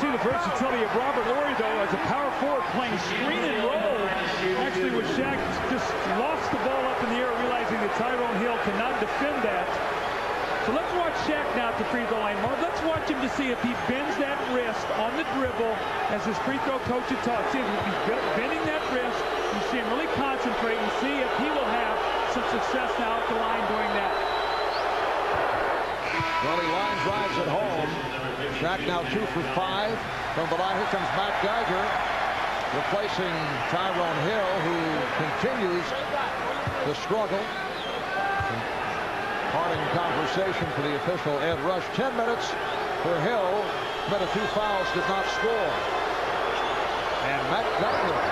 See the versatility of Robert Horry, though, as a power forward playing screen and roll. Actually, with Shaq just lost the ball up in the air, realizing that Tyrone Hill cannot defend that. So let's watch Shaq now at the free throw line. Marv, let's watch him to see if he bends that wrist on the dribble as his free throw coach had taught. See if he's bending that wrist. You see him really concentrate and see if he will have some success now at the line doing that. Well, he line drives at home. Shaq now 2 for 5 from the line. Here comes Matt Geiger, replacing Tyrone Hill, who continues to struggle. Parting conversation for the official Ed Rush. 10 minutes for Hill. But 2 fouls, did not score. And Matt Geiger,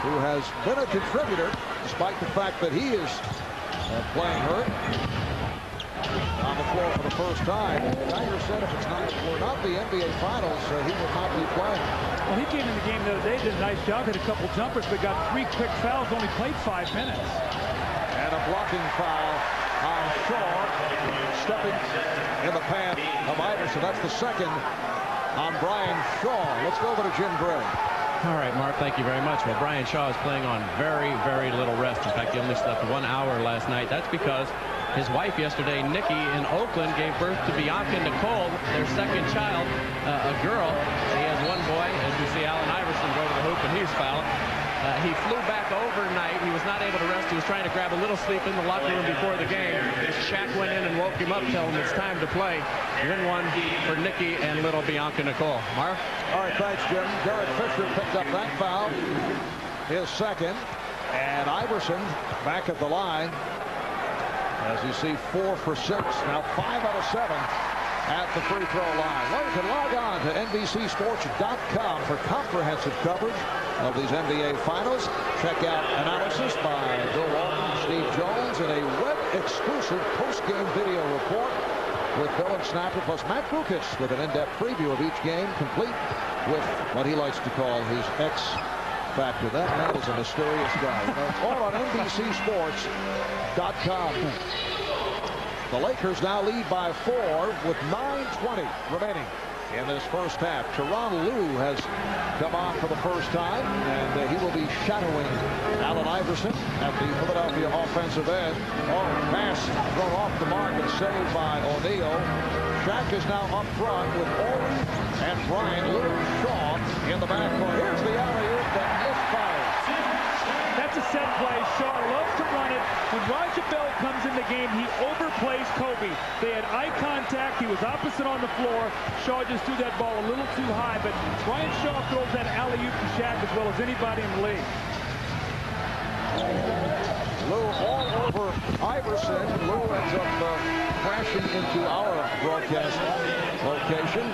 who has been a contributor, despite the fact that he is playing hurt, on the floor for the first time. Geiger said if it's not the NBA Finals, he will not be playing. Well, he came in the game the other day, did a nice job, hit a couple jumpers, but got 3 quick fouls, only played 5 minutes. And a blocking foul on Shaw, stepping in the path of Iverson. That's the second on Brian Shaw. Let's go over to Jim Gray. All right, Mark, thank you very much. Well, Brian Shaw is playing on very, very little rest. In fact, he only slept 1 hour last night. That's because his wife yesterday, Nikki, in Oakland, gave birth to Bianca Nicole, their second child, a girl. He has 1 boy. As you see Allen Iverson go to the hoop, and he's fouled. He flew back overnight. He was not able to rest. He was trying to grab a little sleep in the locker room before the game. Shaq went in and woke him up, telling him it's time to play. Win 1 for Nikki and little Bianca Nicole. Marv? All right, thanks, Jim. Derek Fisher picked up that foul, his second. And Iverson back at the line. As you see, 4 for 6. Now 5 out of 7 at the free throw line. Well, you can log on to NBCSports.com for comprehensive coverage of these NBA Finals. Check out analysis by Bill Walton, Steve Jones, and a web-exclusive post-game video report with Bill and Snapper, plus Matt Lucas with an in-depth preview of each game, complete with what he likes to call his X factor. That man is a mysterious guy. You know, it's all on NBCSports.com. The Lakers now lead by 4 with 9:20 remaining in this first half. Tyronn Lue has come on for the first time, and he will be shadowing Allen Iverson at the Philadelphia offensive end. Oh, pass thrown off the mark and saved by O'Neal. Shaq is now up front with Horry and Brian Shaw in the backcourt. Here's the alley-oop that misfires. That's a set play. Shaw loves to run it. When Roger Bell comes in the game, he overplays Kobe. They had eye contact. He was opposite on the floor. Shaw just threw that ball a little too high, but Brian Shaw throws that alley-oop to Shaq as well as anybody in the league. Lue all over Iverson. Lue ends up crashing into our broadcast location.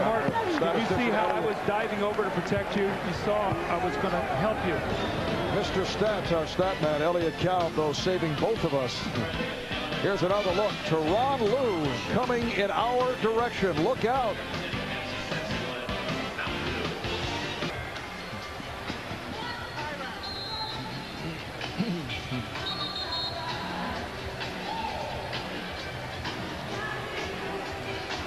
Mark, did you see how I was diving over to protect you? You saw I was going to help you. Mr. Stats, our stat man, Elliot Kalb, though, saving both of us. Here's another look. Tyronn Lue coming in our direction. Look out.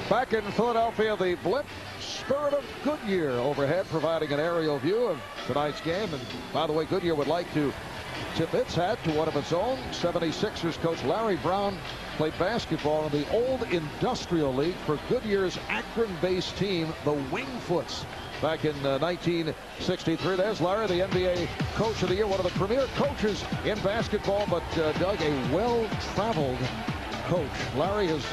Back in Philadelphia, the Blip Spirit of Goodyear overhead, providing an aerial view of tonight's game. And by the way, Goodyear would like to tip its hat to one of its own. 76ers coach Larry Brown played basketball in the old Industrial League for Goodyear's Akron-based team, the Wingfoots, back in 1963. There's Larry, the NBA Coach of the Year, one of the premier coaches in basketball, but Doug, a well-traveled coach. Larry has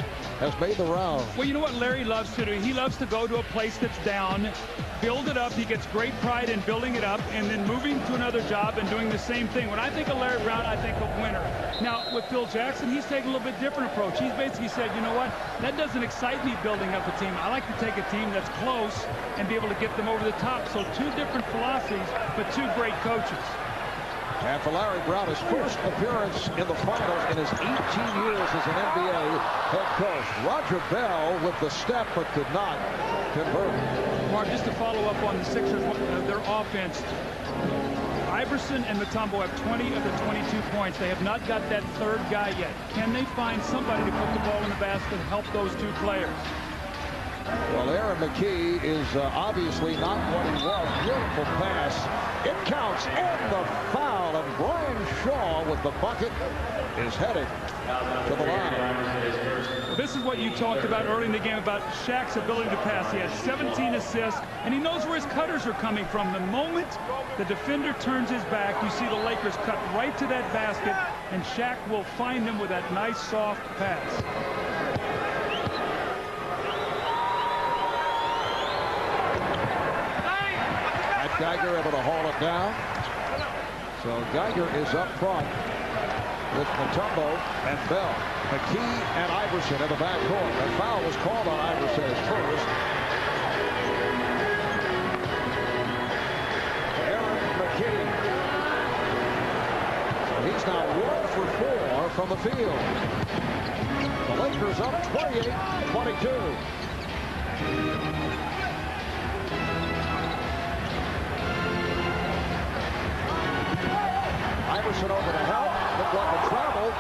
made the round. Well, you know what Larry loves to do? He loves to go to a place that's down, build it up. He gets great pride in building it up and then moving to another job and doing the same thing. When I think of Larry Brown, I think of winner. Now, with Phil Jackson, he's taking a little bit different approach. He's basically said, you know what? That doesn't excite me building up a team. I like to take a team that's close and be able to get them over the top. So 2 different philosophies, but 2 great coaches. And for Larry Brown, his first appearance in the finals in his 18 years as an NBA head coach. Roger Bell with the step, but could not convert. Mark, just to follow up on the Sixers, their offense, Iverson and Mutombo have 20 of the 22 points. They have not got that third guy yet. Can they find somebody to put the ball in the basket and help those 2 players? Well, Aaron McKee is obviously not what he was. Beautiful pass. It counts, and the foul. And Brian Shaw with the bucket is headed to the line. This is what you talked about early in the game about Shaq's ability to pass. He has 17 assists, and he knows where his cutters are coming from. The moment the defender turns his back, you see the Lakers cut right to that basket, and Shaq will find them with that nice, soft pass. Geiger able to haul it down. So Geiger is up front with Mutombo and Bell. McKee and Iverson in the backcourt. The foul was called on Iverson first. Aaron McKee. So he's now 1 for 4 from the field. The Lakers up 28-22. Iverson over the help, looked like a travel,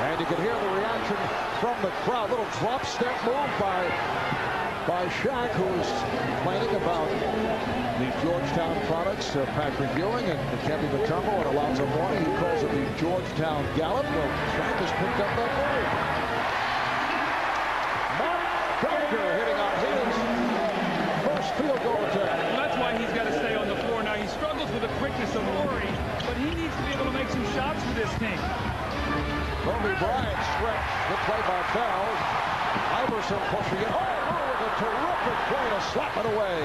and you can hear the reaction from the crowd. Little drop step move by Shaq, who is complaining about the Georgetown products, Patrick Ewing and Kevin Mutombo and Alonzo Mourning. He calls it the Georgetown Gallop. Well, Shaq has picked up that move. Mark Geiger hitting on his first field goal attempt. Well, that's why he's got to stay on the floor now. He struggles with the quickness of Horry, but he needs to be able to make some shots for this team. Kobe Bryant stretch. Good play by Bell. Iverson pushing it. Oh, with a terrific play to slap it away.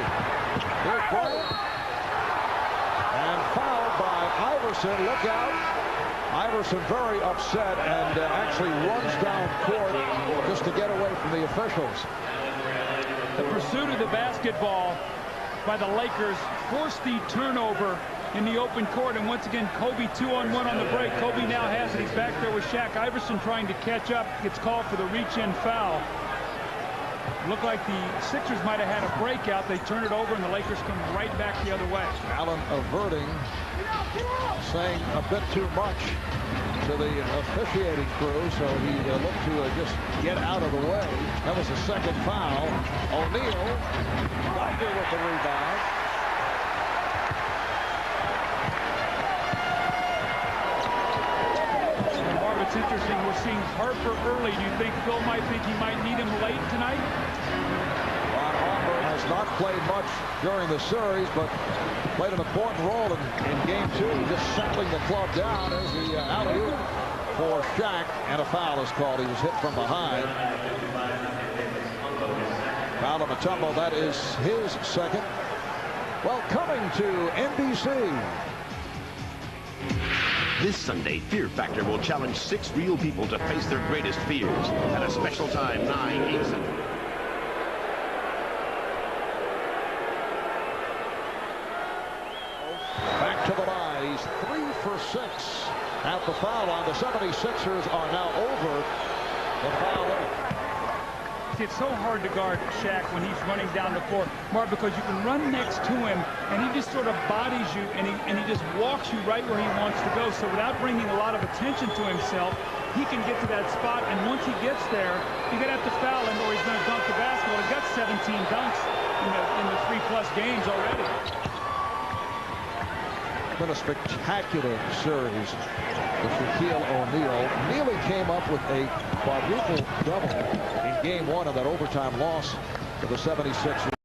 Here's Bryant. And fouled by Iverson. Look out. Iverson very upset and actually runs down court just to get away from the officials. The pursuit of the basketball by the Lakers forced the turnover in the open court, and once again Kobe 2-on-1 on the break. Kobe now has it. He's back there with Shaq. Iverson trying to catch up. Gets called for the reach-in foul. Looked like the Sixers might have had a breakout. They turn it over and the Lakers come right back the other way. Allen averting, saying a bit too much to the officiating crew, so he looked to just get out of the way. That was the second foul. O'Neal, Geiger with the rebound. It's interesting. We're seeing Harper early. Do you think Phil might think he might need him late tonight? Ron Harper has not played much during the series, but played an important role in Game 2, just settling the club down as the alley-oop for Shaq, and a foul is called. He was hit from behind. Foul on Mutombo. That is his second. Well, coming to NBC. This Sunday, Fear Factor will challenge 6 real people to face their greatest fears at a special time, 9, 8 Central. Back to the line. He's 3 for 6 at the foul line. The 76ers are now over the foul line. It's so hard to guard Shaq when he's running down the court, Mark, because you can run next to him and he just sort of bodies you and he just walks you right where he wants to go. So without bringing a lot of attention to himself, he can get to that spot, and once he gets there, you're going to have to foul him or he's going to dunk the basketball. He's got 17 dunks in the 3+ games already. Been a spectacular series with Shaquille O'Neal. Neely came up with a quadruple double in Game 1 of that overtime loss to the 76ers.